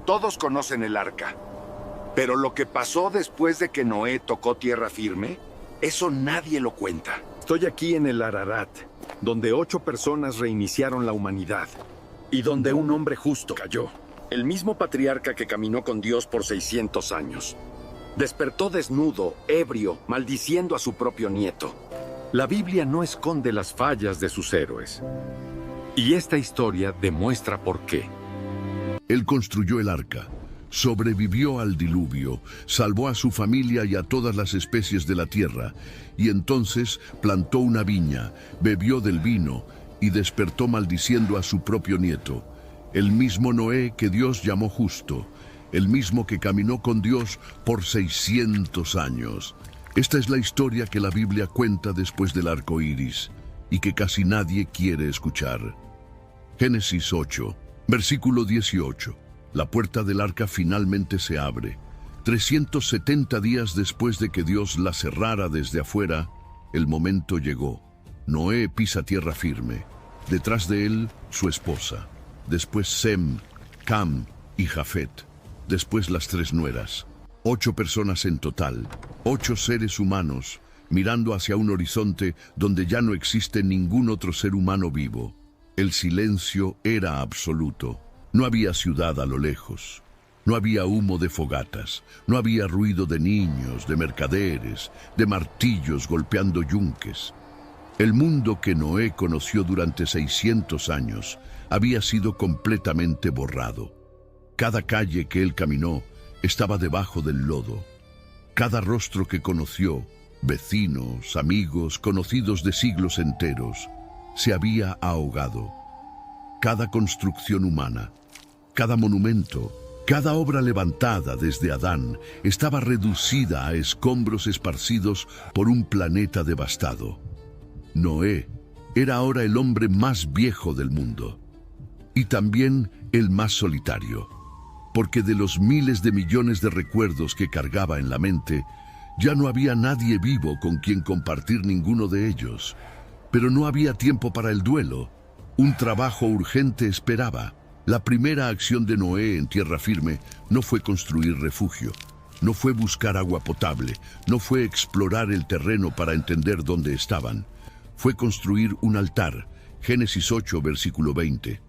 Todos conocen el arca. Pero lo que pasó después de que Noé tocó tierra firme, eso nadie lo cuenta. Estoy aquí en el Ararat, donde 8 personas reiniciaron la humanidad. Y donde un hombre justo cayó. El mismo patriarca que caminó con Dios por 600 años. Despertó desnudo, ebrio, maldiciendo a su propio nieto. La Biblia no esconde las fallas de sus héroes. Y esta historia demuestra por qué. Él construyó el arca, sobrevivió al diluvio, salvó a su familia y a todas las especies de la tierra, y entonces plantó una viña, bebió del vino y despertó maldiciendo a su propio nieto. El mismo Noé que Dios llamó justo, el mismo que caminó con Dios por 600 años. Esta es la historia que la Biblia cuenta después del arco iris y que casi nadie quiere escuchar. Génesis 8, versículo 18. La puerta del arca finalmente se abre. 370 días después de que Dios la cerrara desde afuera, el momento llegó. Noé pisa tierra firme. Detrás de él, su esposa. Después Sem, Cam y Jafet. Después las 3 nueras. 8 personas en total. 8 seres humanos, mirando hacia un horizonte donde ya no existe ningún otro ser humano vivo. El silencio era absoluto. No había ciudad a lo lejos. No había humo de fogatas. No había ruido de niños, de mercaderes, de martillos golpeando yunques. El mundo que Noé conoció durante 600 años había sido completamente borrado. Cada calle que él caminó estaba debajo del lodo. Cada rostro que conoció, vecinos, amigos, conocidos de siglos enteros, se había ahogado. Cada construcción humana, cada monumento, cada obra levantada desde Adán estaba reducida a escombros esparcidos por un planeta devastado. Noé era ahora el hombre más viejo del mundo y también el más solitario, porque de los miles de millones de recuerdos que cargaba en la mente, ya no había nadie vivo con quien compartir ninguno de ellos. Pero no había tiempo para el duelo. Un trabajo urgente esperaba. La primera acción de Noé en tierra firme no fue construir refugio, no fue buscar agua potable, no fue explorar el terreno para entender dónde estaban. Fue construir un altar. Génesis 8, versículo 20.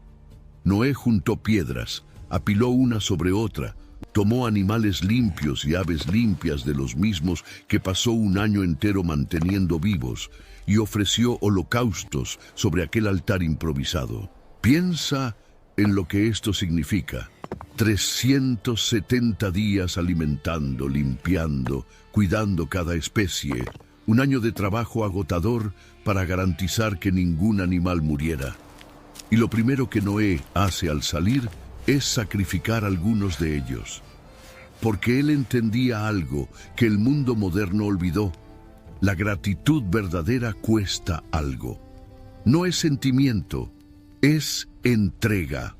Noé juntó piedras, apiló una sobre otra, tomó animales limpios y aves limpias de los mismos que pasó un año entero manteniendo vivos, y ofreció holocaustos sobre aquel altar improvisado. Piensa en lo que esto significa. 370 días alimentando, limpiando, cuidando cada especie. Un año de trabajo agotador para garantizar que ningún animal muriera. Y lo primero que Noé hace al salir es sacrificar a algunos de ellos. Porque él entendía algo que el mundo moderno olvidó. La gratitud verdadera cuesta algo. No es sentimiento, es entrega.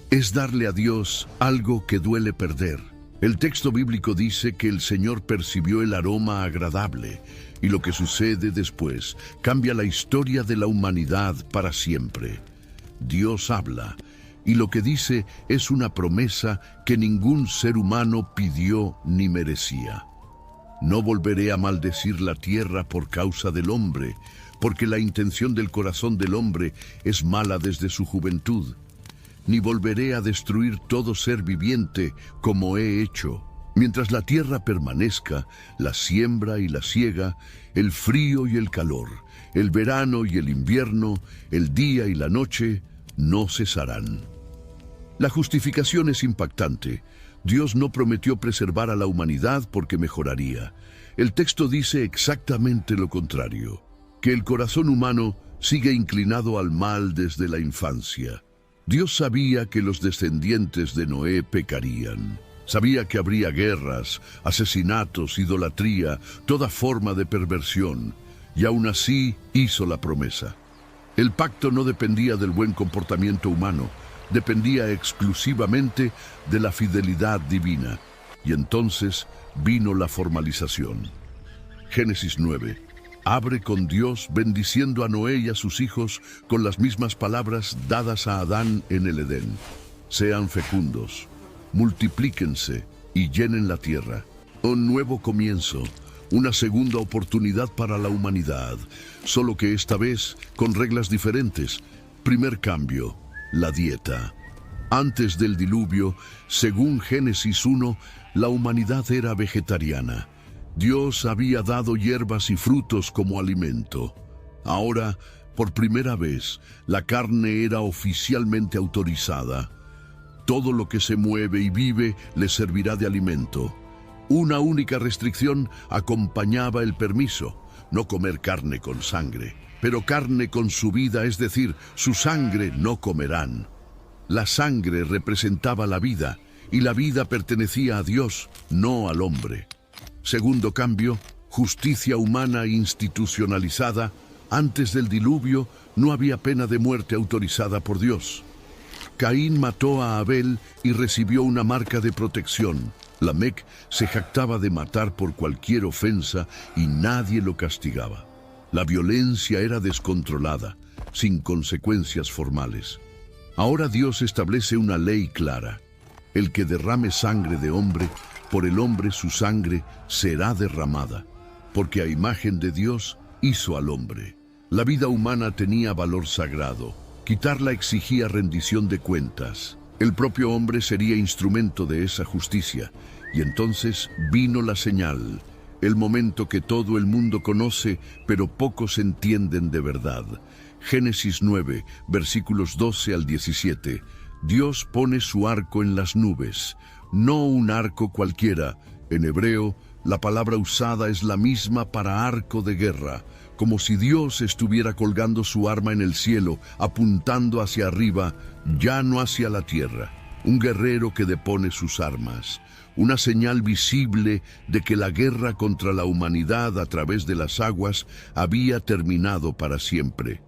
Es darle a Dios algo que duele perder. El texto bíblico dice que el Señor percibió el aroma agradable, y lo que sucede después cambia la historia de la humanidad para siempre. Dios habla, y lo que dice es una promesa que ningún ser humano pidió ni merecía. No volveré a maldecir la tierra por causa del hombre, porque la intención del corazón del hombre es mala desde su juventud. Ni volveré a destruir todo ser viviente como he hecho. Mientras la tierra permanezca, la siembra y la siega, el frío y el calor, el verano y el invierno, el día y la noche, no cesarán. La justificación es impactante. Dios no prometió preservar a la humanidad porque mejoraría. El texto dice exactamente lo contrario, que el corazón humano sigue inclinado al mal desde la infancia. Dios sabía que los descendientes de Noé pecarían. Sabía que habría guerras, asesinatos, idolatría, toda forma de perversión, y aún así hizo la promesa. El pacto no dependía del buen comportamiento humano, dependía exclusivamente de la fidelidad divina. Y entonces vino la formalización. Génesis 9. Abre con Dios bendiciendo a Noé y a sus hijos con las mismas palabras dadas a Adán en el Edén. Sean fecundos, multiplíquense y llenen la tierra. Un nuevo comienzo, una segunda oportunidad para la humanidad, solo que esta vez con reglas diferentes. Primer cambio, la dieta. Antes del diluvio, según Génesis 1, la humanidad era vegetariana. Dios había dado hierbas y frutos como alimento. Ahora, por primera vez, la carne era oficialmente autorizada. Todo lo que se mueve y vive le servirá de alimento. Una única restricción acompañaba el permiso: no comer carne con sangre, pero carne con su vida, es decir, su sangre no comerán. La sangre representaba la vida, y la vida pertenecía a Dios, no al hombre. Segundo cambio, justicia humana institucionalizada. Antes del diluvio no había pena de muerte autorizada por Dios. Caín mató a Abel y recibió una marca de protección. Lamec se jactaba de matar por cualquier ofensa y nadie lo castigaba. La violencia era descontrolada, sin consecuencias formales. Ahora Dios establece una ley clara: el que derrame sangre de hombre, por el hombre su sangre será derramada, porque a imagen de Dios hizo al hombre. La vida humana tenía valor sagrado. Quitarla exigía rendición de cuentas. El propio hombre sería instrumento de esa justicia. Y entonces vino la señal, el momento que todo el mundo conoce, pero pocos entienden de verdad. Génesis 9, versículos 12 al 17. Dios pone su arco en las nubes, no un arco cualquiera. En hebreo, la palabra usada es la misma para arco de guerra, como si Dios estuviera colgando su arma en el cielo, apuntando hacia arriba, ya no hacia la tierra. Un guerrero que depone sus armas, una señal visible de que la guerra contra la humanidad a través de las aguas había terminado para siempre.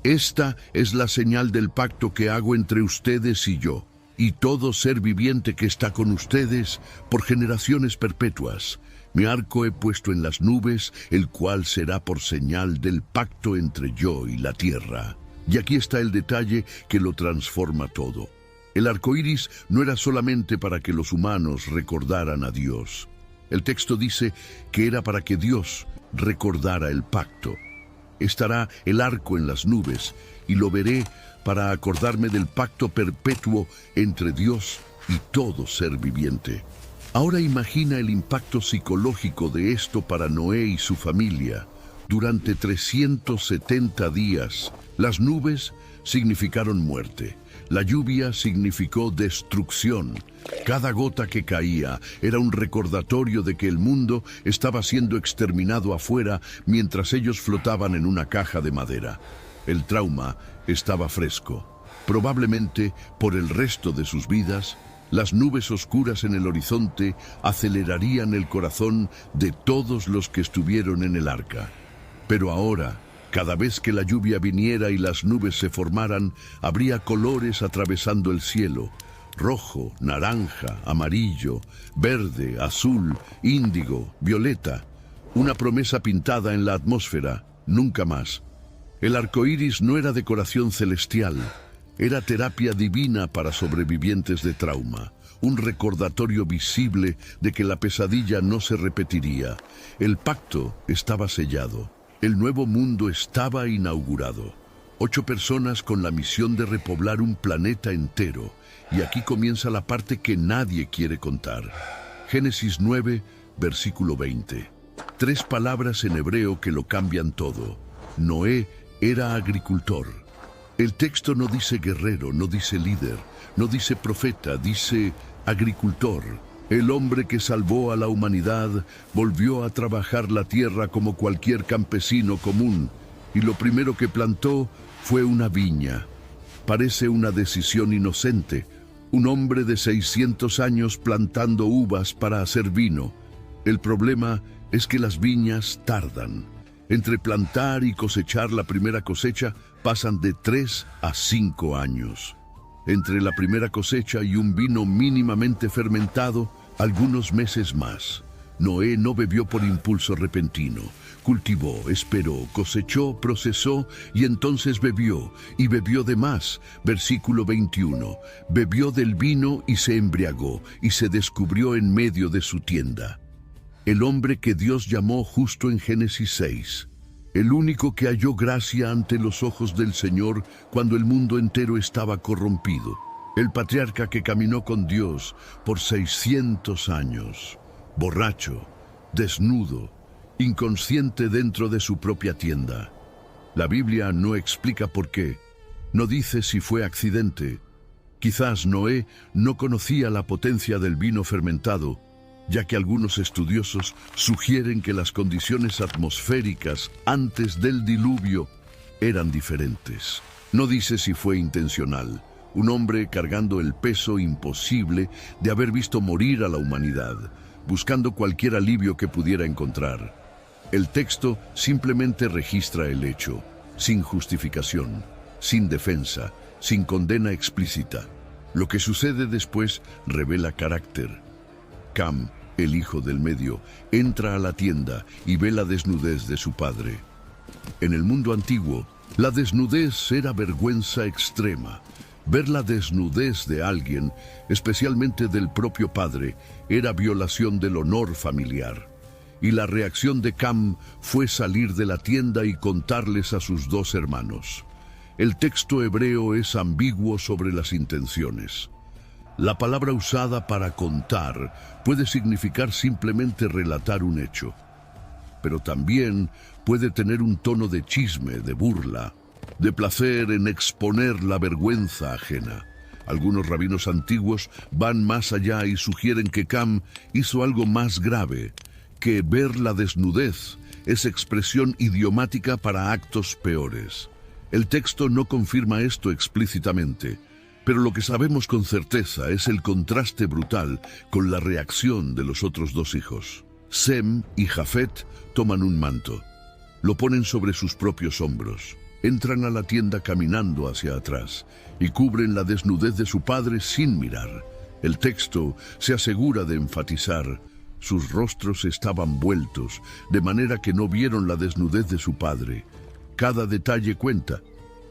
Esta es la señal del pacto que hago entre ustedes y yo, y todo ser viviente que está con ustedes por generaciones perpetuas. Mi arco he puesto en las nubes, el cual será por señal del pacto entre yo y la tierra. Y aquí está el detalle que lo transforma todo. El arco iris no era solamente para que los humanos recordaran a Dios. El texto dice que era para que Dios recordara el pacto. Estará el arco en las nubes, y lo veré para acordarme del pacto perpetuo entre Dios y todo ser viviente. Ahora imagina el impacto psicológico de esto para Noé y su familia. Durante 370 días, las nubes significaron muerte. La lluvia significó destrucción. Cada gota que caía era un recordatorio de que el mundo estaba siendo exterminado afuera mientras ellos flotaban en una caja de madera. El trauma estaba fresco. Probablemente por el resto de sus vidas, las nubes oscuras en el horizonte acelerarían el corazón de todos los que estuvieron en el arca. Pero ahora, cada vez que la lluvia viniera y las nubes se formaran, habría colores atravesando el cielo: rojo, naranja, amarillo, verde, azul, índigo, violeta. Una promesa pintada en la atmósfera: nunca más. El arco iris no era decoración celestial, era terapia divina para sobrevivientes de trauma. Un recordatorio visible de que la pesadilla no se repetiría. El pacto estaba sellado. El nuevo mundo estaba inaugurado. 8 personas con la misión de repoblar un planeta entero. Y aquí comienza la parte que nadie quiere contar. Génesis 9, versículo 20. 3 palabras en hebreo que lo cambian todo. Noé era agricultor. El texto no dice guerrero, no dice líder, no dice profeta, dice agricultor. El hombre que salvó a la humanidad volvió a trabajar la tierra como cualquier campesino común, y lo primero que plantó fue una viña. Parece una decisión inocente, un hombre de 600 años plantando uvas para hacer vino. El problema es que las viñas tardan. Entre plantar y cosechar la primera cosecha pasan de 3 a 5 años. Entre la primera cosecha y un vino mínimamente fermentado, algunos meses más. Noé no bebió por impulso repentino. Cultivó, esperó, cosechó, procesó y entonces bebió, y bebió de más. Versículo 21. Bebió del vino y se embriagó, y se descubrió en medio de su tienda. El hombre que Dios llamó justo en Génesis 6. El único que halló gracia ante los ojos del Señor cuando el mundo entero estaba corrompido. El patriarca que caminó con Dios por 600 años. Borracho, desnudo, inconsciente dentro de su propia tienda. La Biblia no explica por qué. No dice si fue accidente. Quizás Noé no conocía la potencia del vino fermentado, ya que algunos estudiosos sugieren que las condiciones atmosféricas antes del diluvio eran diferentes. No dice si fue intencional. Un hombre cargando el peso imposible de haber visto morir a la humanidad, buscando cualquier alivio que pudiera encontrar. El texto simplemente registra el hecho, sin justificación, sin defensa, sin condena explícita. Lo que sucede después revela carácter. Cam, el hijo del medio, entra a la tienda y ve la desnudez de su padre. En el mundo antiguo, la desnudez era vergüenza extrema. Ver la desnudez de alguien, especialmente del propio padre, era violación del honor familiar. Y la reacción de Cam fue salir de la tienda y contarles a sus dos hermanos. El texto hebreo es ambiguo sobre las intenciones. La palabra usada para contar puede significar simplemente relatar un hecho, pero también puede tener un tono de chisme, de burla, de placer en exponer la vergüenza ajena. Algunos rabinos antiguos van más allá y sugieren que Cam hizo algo más grave, que ver la desnudez es expresión idiomática para actos peores. El texto no confirma esto explícitamente, pero lo que sabemos con certeza es el contraste brutal con la reacción de los otros dos hijos. Sem y Jafet toman un manto, lo ponen sobre sus propios hombros, entran a la tienda caminando hacia atrás y cubren la desnudez de su padre sin mirar. El texto se asegura de enfatizar: sus rostros estaban vueltos, de manera que no vieron la desnudez de su padre. Cada detalle cuenta.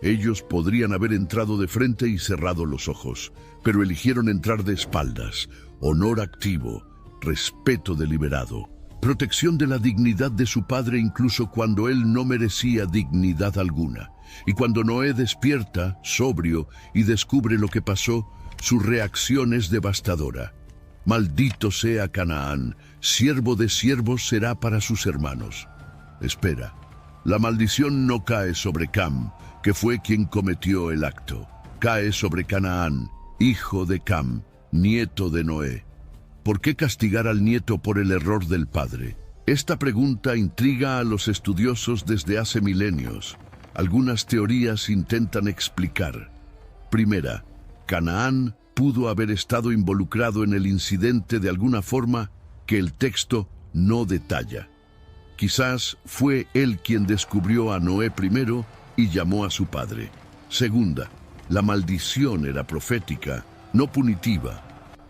Ellos podrían haber entrado de frente y cerrado los ojos, pero eligieron entrar de espaldas. Honor activo, respeto deliberado, protección de la dignidad de su padre incluso cuando él no merecía dignidad alguna. Y cuando Noé despierta, sobrio, y descubre lo que pasó, su reacción es devastadora. Maldito sea Canaán, siervo de siervos será para sus hermanos. Espera, la maldición no cae sobre Cam, que fue quien cometió el acto. Cae sobre Canaán, hijo de Cam, nieto de Noé. ¿Por qué castigar al nieto por el error del padre? Esta pregunta intriga a los estudiosos desde hace milenios. Algunas teorías intentan explicar. Primera, Canaán pudo haber estado involucrado en el incidente de alguna forma que el texto no detalla. Quizás fue él quien descubrió a Noé primero y llamó a su padre. Segunda, la maldición era profética, no punitiva.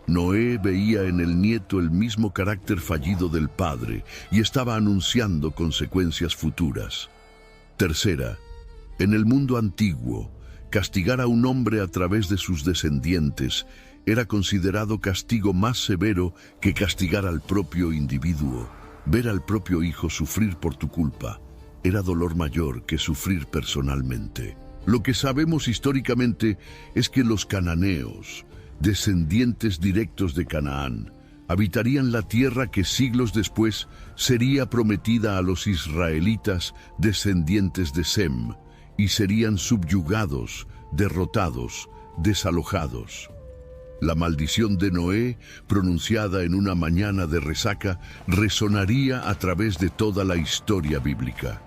Noé veía en el nieto el mismo carácter fallido del padre y estaba anunciando consecuencias futuras. Tercera, en el mundo antiguo, castigar a un hombre a través de sus descendientes era considerado castigo más severo que castigar al propio individuo. Ver al propio hijo sufrir por tu culpa era dolor mayor que sufrir personalmente. Lo que sabemos históricamente es que los cananeos, descendientes directos de Canaán, habitarían la tierra que siglos después sería prometida a los israelitas descendientes de Sem, y serían subyugados, derrotados, desalojados. La maldición de Noé, pronunciada en una mañana de resaca, resonaría a través de toda la historia bíblica.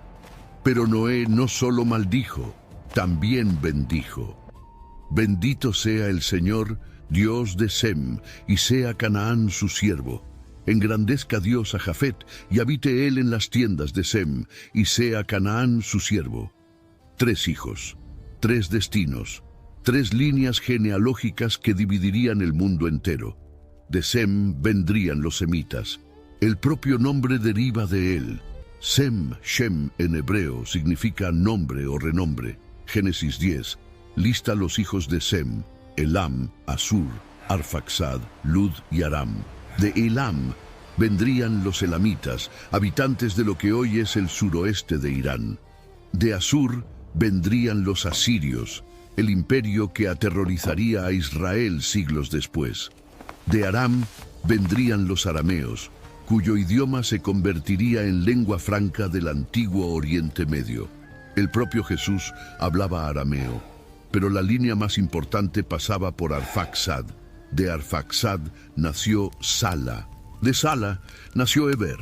Pero Noé no solo maldijo, también bendijo. Bendito sea el Señor, Dios de Sem, y sea Canaán su siervo. Engrandezca Dios a Jafet, y habite él en las tiendas de Sem, y sea Canaán su siervo. 3 hijos, 3 destinos, 3 líneas genealógicas que dividirían el mundo entero. De Sem vendrían los semitas, El propio nombre deriva de él. Sem, Shem en hebreo significa nombre o renombre. Génesis 10 lista los hijos de Sem: Elam, Asur, Arfaxad, Lud y Aram. De Elam vendrían los elamitas, habitantes de lo que hoy es el suroeste de Irán. De Asur vendrían los asirios, el imperio que aterrorizaría a Israel siglos después. De Aram vendrían los arameos, cuyo idioma se convertiría en lengua franca del antiguo Oriente Medio. El propio Jesús hablaba arameo, pero la línea más importante pasaba por Arfaxad. De Arfaxad nació Sala. De Sala nació Eber.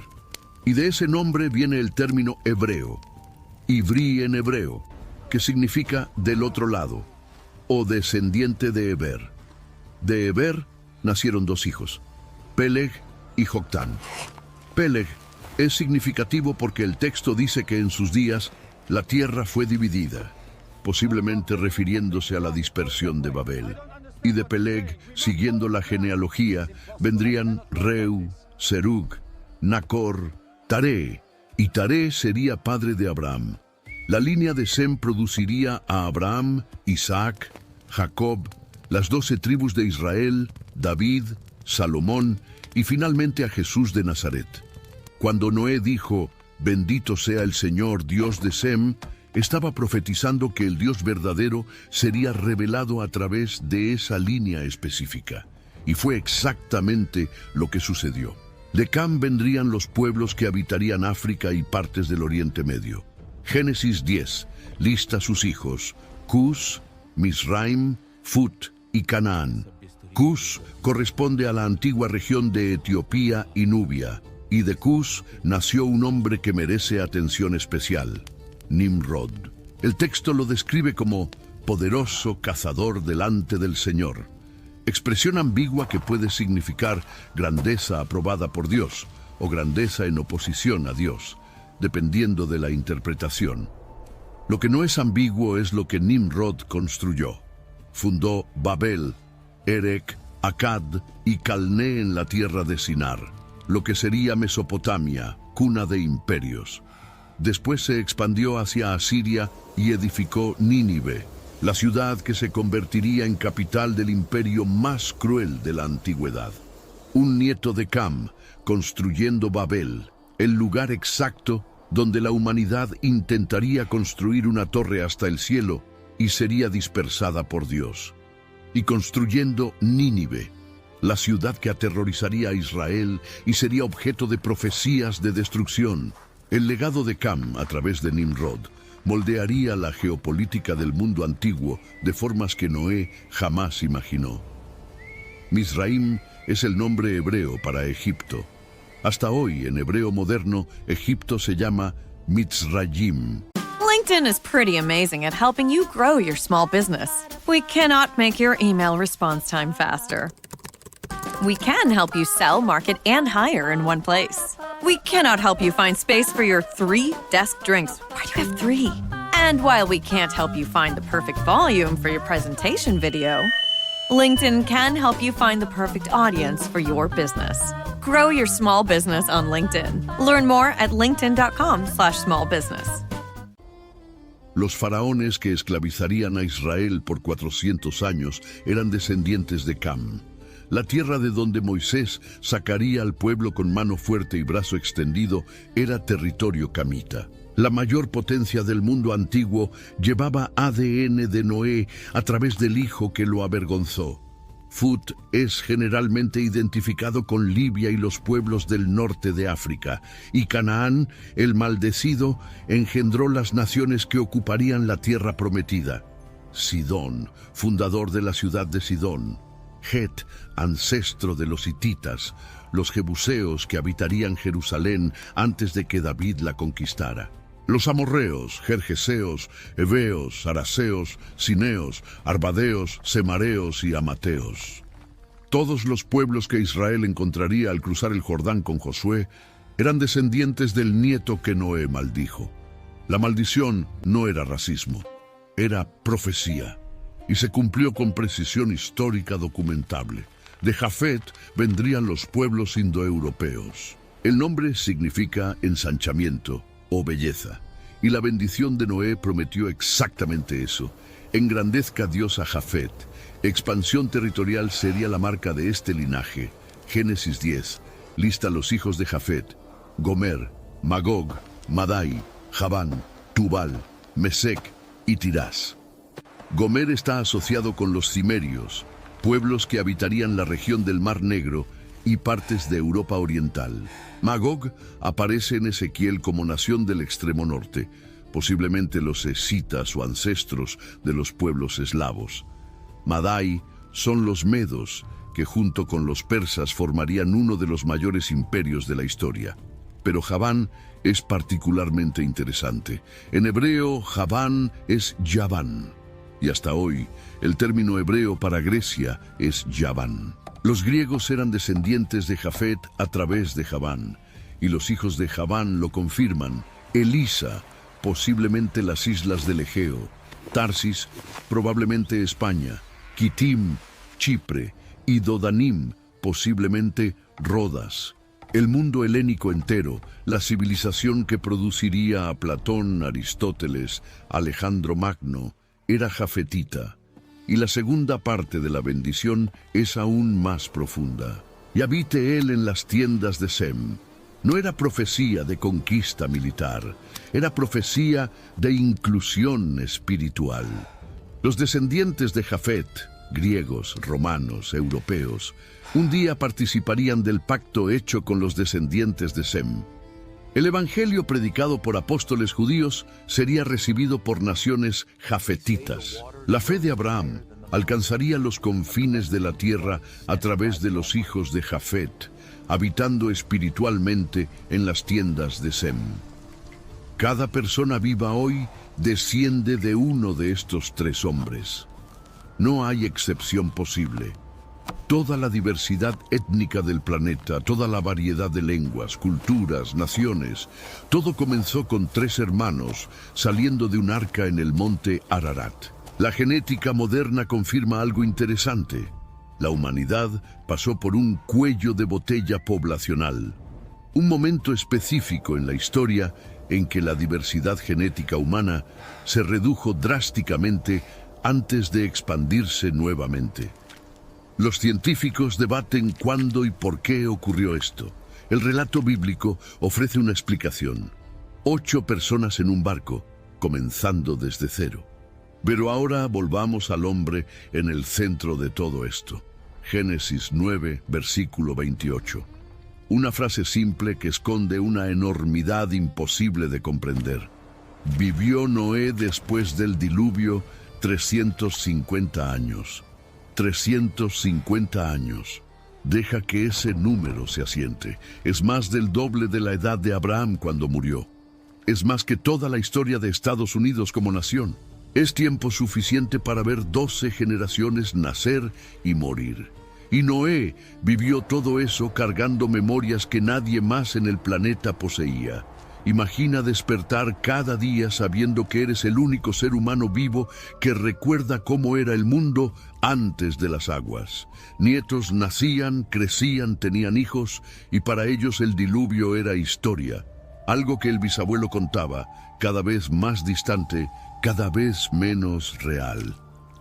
Y de ese nombre viene el término hebreo, Ivrí en hebreo, que significa del otro lado, o descendiente de Eber. De Eber nacieron dos hijos, Peleg y Joctán. Peleg es significativo porque el texto dice que en sus días la tierra fue dividida, posiblemente refiriéndose a la dispersión de Babel. Y de Peleg, siguiendo la genealogía, vendrían Reu, Serug, Nacor, Taré, y Taré sería padre de Abraham. La línea de Sem produciría a Abraham, Isaac, Jacob, las 12 tribus de Israel, David, Salomón y finalmente a Jesús de Nazaret. Cuando Noé dijo, «Bendito sea el Señor, Dios de Sem», estaba profetizando que el Dios verdadero sería revelado a través de esa línea específica. Y fue exactamente lo que sucedió. De Cam vendrían los pueblos que habitarían África y partes del Oriente Medio. Génesis 10 lista sus hijos, Cus, Misraim, Fut y Canaán. Cus corresponde a la antigua región de Etiopía y Nubia, y de Cus nació un hombre que merece atención especial, Nimrod. El texto lo describe como poderoso cazador delante del Señor, expresión ambigua que puede significar grandeza aprobada por Dios o grandeza en oposición a Dios, dependiendo de la interpretación. Lo que no es ambiguo es lo que Nimrod construyó. Fundó Babel, Erech, Akkad y Calné en la tierra de Sinar, lo que sería Mesopotamia, cuna de imperios. Después se expandió hacia Asiria y edificó Nínive, la ciudad que se convertiría en capital del imperio más cruel de la antigüedad. Un nieto de Cam, construyendo Babel, el lugar exacto donde la humanidad intentaría construir una torre hasta el cielo y sería dispersada por Dios. Y construyendo Nínive, la ciudad que aterrorizaría a Israel y sería objeto de profecías de destrucción. El legado de Cam, a través de Nimrod, moldearía la geopolítica del mundo antiguo de formas que Noé jamás imaginó. Misraim es el nombre hebreo para Egipto. Hasta hoy, en hebreo moderno, Egipto se llama Mitzrayim. LinkedIn is pretty amazing at helping you grow your small business. We cannot make your email response time faster. We can help you sell, market, and hire in one place. We cannot help you find space for your 3 desk drinks. Why do you have 3? And while we can't help you find the perfect volume for your presentation video, LinkedIn can help you find the perfect audience for your business. Grow your small business on LinkedIn. Learn more at linkedin.com/smallbusiness. Los faraones que esclavizarían a Israel por 400 años eran descendientes de Cam. La tierra de donde Moisés sacaría al pueblo con mano fuerte y brazo extendido era territorio camita. La mayor potencia del mundo antiguo llevaba ADN de Noé a través del hijo que lo avergonzó. Fut es generalmente identificado con Libia y los pueblos del norte de África, y Canaán, el maldecido, engendró las naciones que ocuparían la tierra prometida. Sidón, fundador de la ciudad de Sidón. Het, ancestro de los hititas, los jebuseos que habitarían Jerusalén antes de que David la conquistara. Los amorreos, gergeseos, heveos, araseos, sineos, arbadeos, semareos y amateos. Todos los pueblos que Israel encontraría al cruzar el Jordán con Josué eran descendientes del nieto que Noé maldijo. La maldición no era racismo, era profecía, y se cumplió con precisión histórica documentable. De Jafet vendrían los pueblos indoeuropeos. El nombre significa ensanchamiento o belleza, y la bendición de Noé prometió exactamente eso. Engrandezca Dios a Jafet. Expansión territorial sería la marca de este linaje. Génesis 10 lista los hijos de Jafet: Gomer, Magog, Madai, Javán, Tubal, Mesec y Tirás. Gomer está asociado con los cimerios, pueblos que habitarían la región del Mar Negro y partes de Europa Oriental. Magog aparece en Ezequiel como nación del extremo norte, posiblemente los escitas o ancestros de los pueblos eslavos. Madai son los medos, que junto con los persas formarían uno de los mayores imperios de la historia. Pero Javán es particularmente interesante. En hebreo, Javán es Yaván, y hasta hoy el término hebreo para Grecia es Yaván. Los griegos eran descendientes de Jafet a través de Javán, y los hijos de Javán lo confirman. Elisa, posiblemente las islas del Egeo; Tarsis, probablemente España; Kitim, Chipre; y Dodanim, posiblemente Rodas. El mundo helénico entero, la civilización que produciría a Platón, Aristóteles, Alejandro Magno, era jafetita. Y la segunda parte de la bendición es aún más profunda. Y habite él en las tiendas de Sem. No era profecía de conquista militar, era profecía de inclusión espiritual. Los descendientes de Jafet, griegos, romanos, europeos, un día participarían del pacto hecho con los descendientes de Sem. El evangelio predicado por apóstoles judíos sería recibido por naciones jafetitas. La fe de Abraham alcanzaría los confines de la tierra a través de los hijos de Jafet, habitando espiritualmente en las tiendas de Sem. Cada persona viva hoy desciende de uno de estos tres hombres. No hay excepción posible. Toda la diversidad étnica del planeta, toda la variedad de lenguas, culturas, naciones, todo comenzó con tres hermanos saliendo de un arca en el monte Ararat. La genética moderna confirma algo interesante. La humanidad pasó por un cuello de botella poblacional, un momento específico en la historia en que la diversidad genética humana se redujo drásticamente antes de expandirse nuevamente. Los científicos debaten cuándo y por qué ocurrió esto. El relato bíblico ofrece una explicación. 8 personas en un barco, comenzando desde cero. Pero ahora volvamos al hombre en el centro de todo esto. Génesis 9, versículo 28. Una frase simple que esconde una enormidad imposible de comprender. Vivió Noé después del diluvio 350 años. 350 años. Deja que ese número se asiente. Es más del doble de la edad de Abraham cuando murió. Es más que toda la historia de Estados Unidos como nación. Es tiempo suficiente para ver 12 generaciones nacer y morir. Y Noé vivió todo eso cargando memorias que nadie más en el planeta poseía. Imagina despertar cada día sabiendo que eres el único ser humano vivo que recuerda cómo era el mundo antes de las aguas. Nietos nacían, crecían, tenían hijos, y para ellos el diluvio era historia. Algo que el bisabuelo contaba, cada vez más distante, cada vez menos real.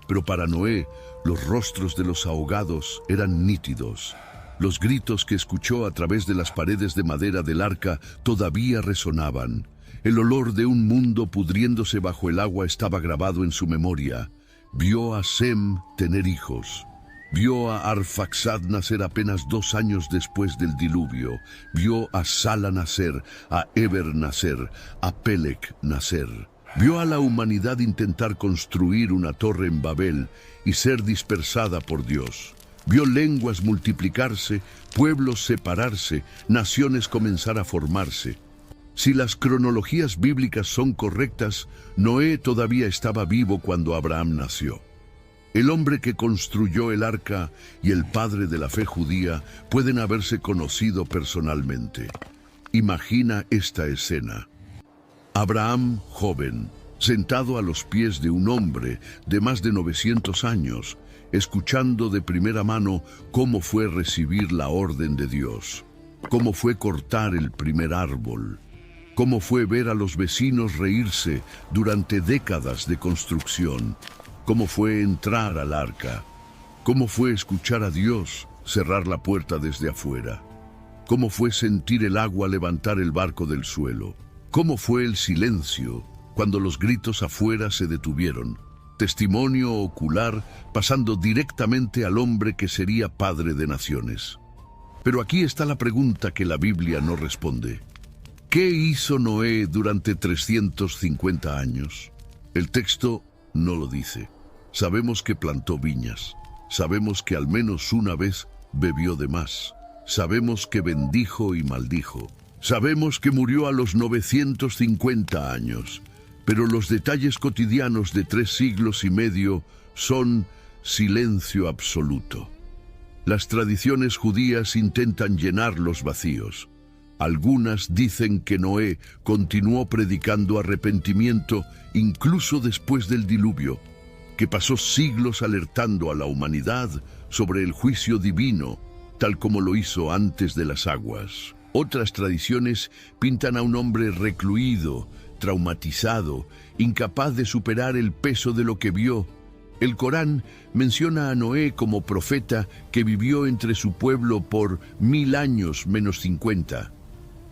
Pero para Noé, los rostros de los ahogados eran nítidos. Los gritos que escuchó a través de las paredes de madera del arca todavía resonaban. El olor de un mundo pudriéndose bajo el agua estaba grabado en su memoria. Vio a Sem tener hijos. Vio a Arfaxad nacer apenas 2 años después del diluvio. Vio a Sala nacer, a Eber nacer, a Pelec nacer. Vio a la humanidad intentar construir una torre en Babel y ser dispersada por Dios. Vio lenguas multiplicarse, pueblos separarse, naciones comenzar a formarse. Si las cronologías bíblicas son correctas, Noé todavía estaba vivo cuando Abraham nació. El hombre que construyó el arca y el padre de la fe judía pueden haberse conocido personalmente. Imagina esta escena. Abraham, joven, sentado a los pies de un hombre de más de 900 años, escuchando de primera mano cómo fue recibir la orden de Dios. cómo fue cortar el primer árbol, cómo fue ver a los vecinos reírse durante décadas de construcción, cómo fue entrar al arca, cómo fue escuchar a Dios cerrar la puerta desde afuera, cómo fue sentir el agua levantar el barco del suelo, cómo fue el silencio cuando los gritos afuera se detuvieron, testimonio ocular pasando directamente al hombre que sería padre de naciones. Pero aquí está la pregunta que la Biblia no responde. ¿Qué hizo Noé durante 350 años? El texto no lo dice. Sabemos que plantó viñas. Sabemos que al menos una vez bebió de más. Sabemos que bendijo y maldijo. Sabemos que murió a los 950 años. Pero los detalles cotidianos de 3 siglos y medio son silencio absoluto. Las tradiciones judías intentan llenar los vacíos. Algunas dicen que Noé continuó predicando arrepentimiento incluso después del diluvio, que pasó siglos alertando a la humanidad sobre el juicio divino, tal como lo hizo antes de las aguas. Otras tradiciones pintan a un hombre recluido, traumatizado, incapaz de superar el peso de lo que vio. El Corán menciona a Noé como profeta que vivió entre su pueblo por 1000 años menos 50.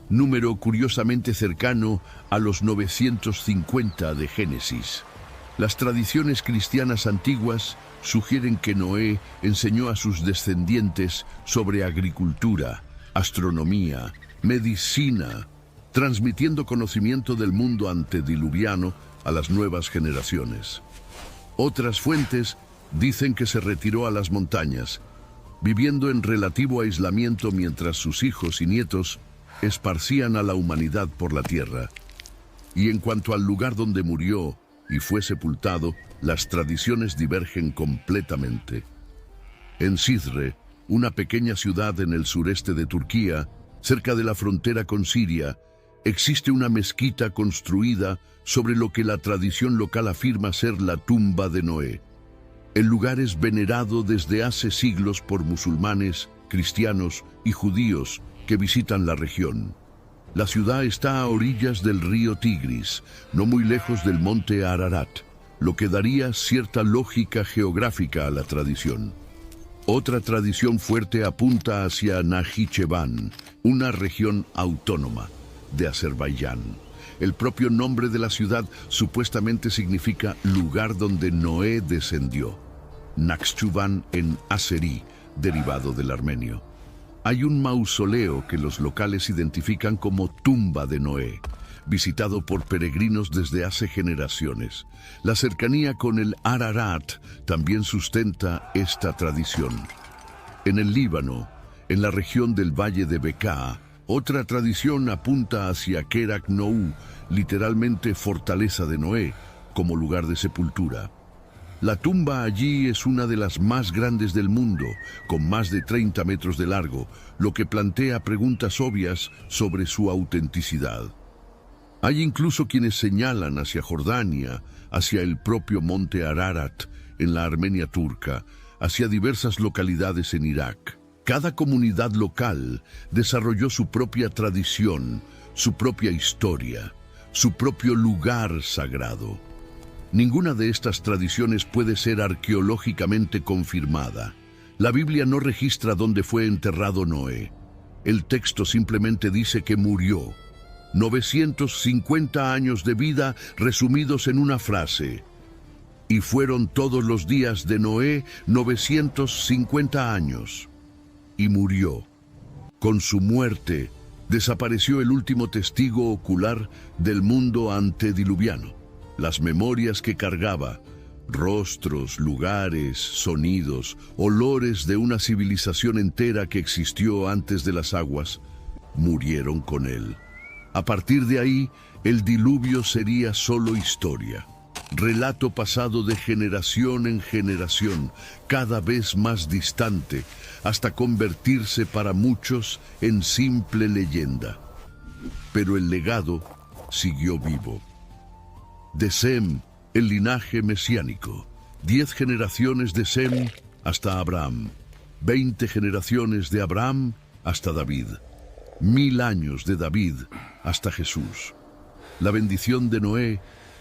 Número curiosamente cercano a los 950 de Génesis. Las tradiciones cristianas antiguas sugieren que Noé enseñó a sus descendientes sobre agricultura, astronomía, medicina, transmitiendo conocimiento del mundo antediluviano a las nuevas generaciones. Otras fuentes dicen que se retiró a las montañas, viviendo en relativo aislamiento mientras sus hijos y nietos esparcían a la humanidad por la tierra. Y en cuanto al lugar donde murió y fue sepultado, las tradiciones divergen completamente. En Sidre, una pequeña ciudad en el sureste de Turquía, cerca de la frontera con Siria, existe una mezquita construida sobre lo que la tradición local afirma ser la tumba de Noé. El lugar es venerado desde hace siglos por musulmanes, cristianos y judíos que visitan la región. La ciudad está a orillas del río Tigris, no muy lejos del monte Ararat, lo que daría cierta lógica geográfica a la tradición. Otra tradición fuerte apunta hacia Najicheván, una región autónoma de Azerbaiyán. El propio nombre de la ciudad supuestamente significa lugar donde Noé descendió. Nakhchivan en azerí, derivado del armenio. Hay un mausoleo que los locales identifican como tumba de Noé, visitado por peregrinos desde hace generaciones. La cercanía con el Ararat también sustenta esta tradición. En el Líbano, en la región del Valle de Bekaa, otra tradición apunta hacia Kerak Nou, literalmente fortaleza de Noé, como lugar de sepultura. La tumba allí es una de las más grandes del mundo, con más de 30 metros de largo, lo que plantea preguntas obvias sobre su autenticidad. Hay incluso quienes señalan hacia Jordania, hacia el propio monte Ararat, en la Armenia turca, hacia diversas localidades en Irak. Cada comunidad local desarrolló su propia tradición, su propia historia, su propio lugar sagrado. Ninguna de estas tradiciones puede ser arqueológicamente confirmada. La Biblia no registra dónde fue enterrado Noé. El texto simplemente dice que murió. 950 años de vida resumidos en una frase. Y fueron todos los días de Noé 950 años. Y murió. Con su muerte, desapareció el último testigo ocular del mundo antediluviano. Las memorias que cargaba, rostros, lugares, sonidos, olores de una civilización entera que existió antes de las aguas, murieron con él. A partir de ahí, el diluvio sería solo historia. Relato pasado de generación en generación, cada vez más distante, hasta convertirse para muchos en simple leyenda. Pero el legado siguió vivo. De Sem, el linaje mesiánico. 10 generaciones de Sem hasta Abraham. 20 generaciones de Abraham hasta David. 1000 años de David hasta Jesús. La bendición de Noé,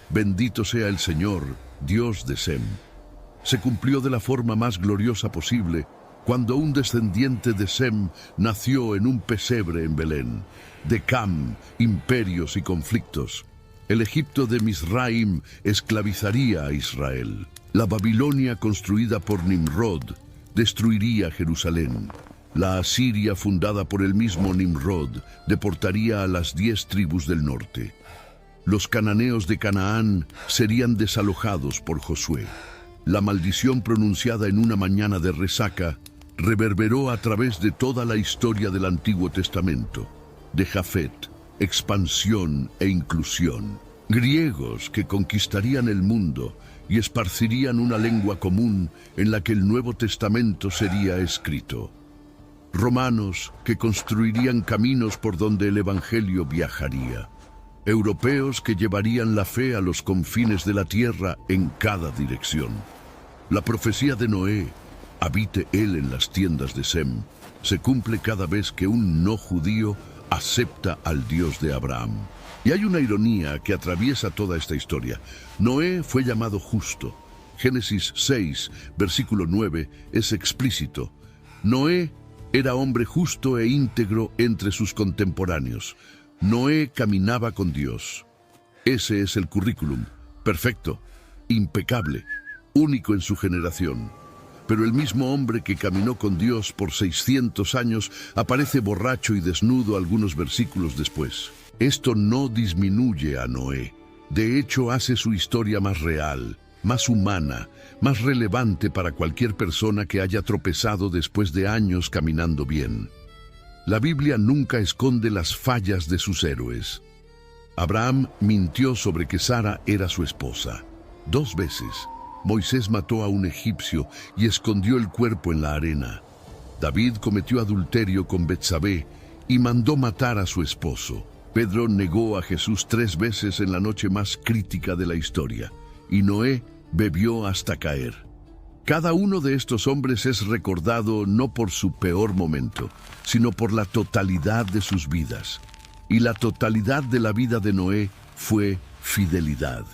bendito sea el Señor, Dios de Sem, se cumplió de la forma más gloriosa posible cuando un descendiente de Sem nació en un pesebre en Belén. De Cam, imperios y conflictos. El Egipto de Misraim esclavizaría a Israel. La Babilonia construida por Nimrod destruiría Jerusalén. La Asiria fundada por el mismo Nimrod deportaría a las 10 tribus del norte. Los cananeos de Canaán serían desalojados por Josué. La maldición pronunciada en una mañana de resaca reverberó a través de toda la historia del Antiguo Testamento, de Jafet, expansión e inclusión. Griegos que conquistarían el mundo y esparcirían una lengua común en la que el Nuevo Testamento sería escrito. Romanos que construirían caminos por donde el Evangelio viajaría. Europeos que llevarían la fe a los confines de la tierra en cada dirección. La profecía de Noé, habite él en las tiendas de Sem, se cumple cada vez que un no judío acepta al Dios de Abraham. Y hay una ironía que atraviesa toda esta historia. Noé fue llamado justo. Génesis 6, versículo 9, es explícito. Noé era hombre justo e íntegro entre sus contemporáneos. Noé caminaba con Dios. Ese es el currículum, perfecto, impecable, único en su generación. Pero el mismo hombre que caminó con Dios por 600 años aparece borracho y desnudo algunos versículos después. Esto no disminuye a Noé. De hecho, hace su historia más real, más humana, más relevante para cualquier persona que haya tropezado después de años caminando bien. La Biblia nunca esconde las fallas de sus héroes. Abraham mintió sobre que Sara era su esposa. 2 veces. Moisés mató a un egipcio y escondió el cuerpo en la arena. David cometió adulterio con Betsabé y mandó matar a su esposo. Pedro negó a Jesús 3 veces en la noche más crítica de la historia. Y Noé bebió hasta caer. Cada uno de estos hombres es recordado no por su peor momento, sino por la totalidad de sus vidas. Y la totalidad de la vida de Noé fue fidelidad.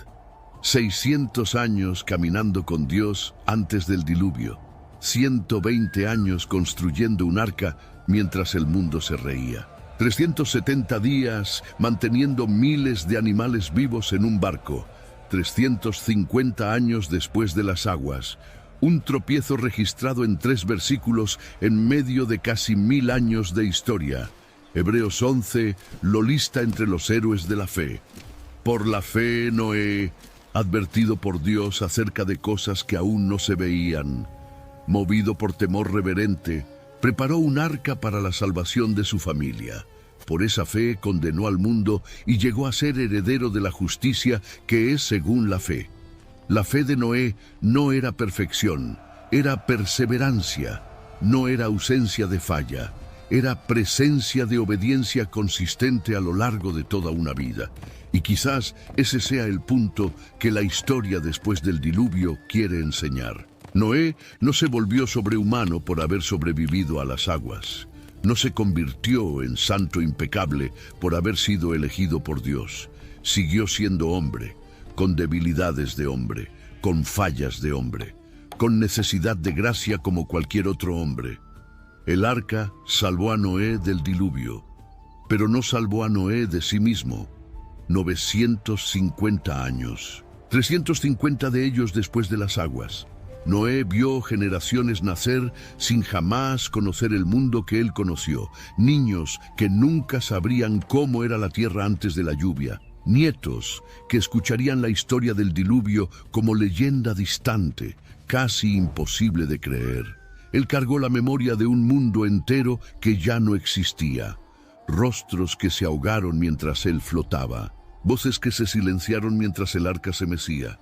600 años caminando con Dios antes del diluvio. 120 años construyendo un arca mientras el mundo se reía. 370 días manteniendo miles de animales vivos en un barco. 350 años después de las aguas. Un tropiezo registrado en 3 versículos en medio de casi 1000 años de historia. Hebreos 11 lo lista entre los héroes de la fe. Por la fe Noé, advertido por Dios acerca de cosas que aún no se veían, movido por temor reverente, preparó un arca para la salvación de su familia. Por esa fe condenó al mundo y llegó a ser heredero de la justicia que es según la fe. La fe de Noé no era perfección, era perseverancia, no era ausencia de falla, era presencia de obediencia consistente a lo largo de toda una vida. Y quizás ese sea el punto que la historia después del diluvio quiere enseñar. Noé no se volvió sobrehumano por haber sobrevivido a las aguas. No se convirtió en santo impecable por haber sido elegido por Dios. Siguió siendo hombre, con debilidades de hombre, con fallas de hombre, con necesidad de gracia como cualquier otro hombre. El arca salvó a Noé del diluvio, pero no salvó a Noé de sí mismo. 950 años, 350 de ellos después de las aguas. Noé vio generaciones nacer sin jamás conocer el mundo que él conoció, niños que nunca sabrían cómo era la tierra antes de la lluvia, nietos que escucharían la historia del diluvio como leyenda distante, casi imposible de creer. Él cargó la memoria de un mundo entero que ya no existía, rostros que se ahogaron mientras él flotaba, voces que se silenciaron mientras el arca se mecía.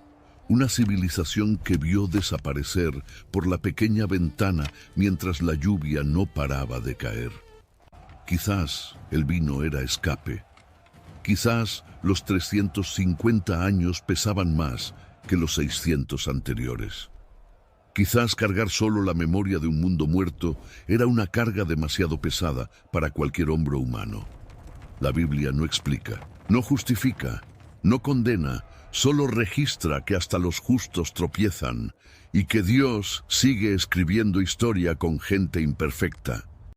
Una civilización que vio desaparecer por la pequeña ventana mientras la lluvia no paraba de caer. Quizás el vino era escape. Quizás los 350 años pesaban más que los 600 anteriores. Quizás cargar solo la memoria de un mundo muerto era una carga demasiado pesada para cualquier hombre humano. La Biblia no explica, no justifica, no condena, solo registra que hasta los justos tropiezan y que Dios sigue escribiendo historia con gente imperfecta.